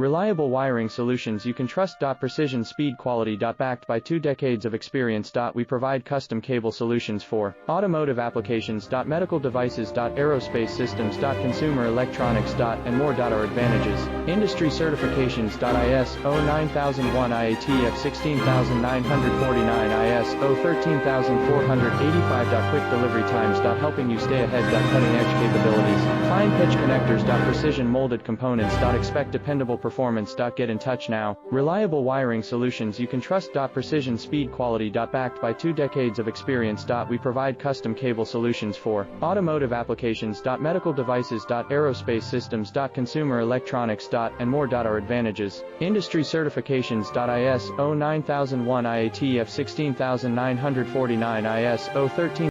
Reliable wiring solutions you can trust. Precision speed quality. Backed by 2 decades of experience. We provide custom cable solutions for automotive applications. Medical devices. Aerospace systems. Consumer electronics. And more. Our advantages: industry certifications. ISO 9001, IATF 16949, ISO 13485. Quick delivery times. Helping you stay ahead. Cutting edge capabilities. Fine pitch connectors. Precision molded components. Expect dependable performance. Get in touch now. Reliable wiring solutions you can trust. Precision speed quality. Backed by 2 decades of experience. We provide custom cable solutions for automotive applications. Medical devices. Aerospace systems. Consumer electronics. And more. Our advantages: industry certifications. ISO 9001, IATF 16949, ISO 13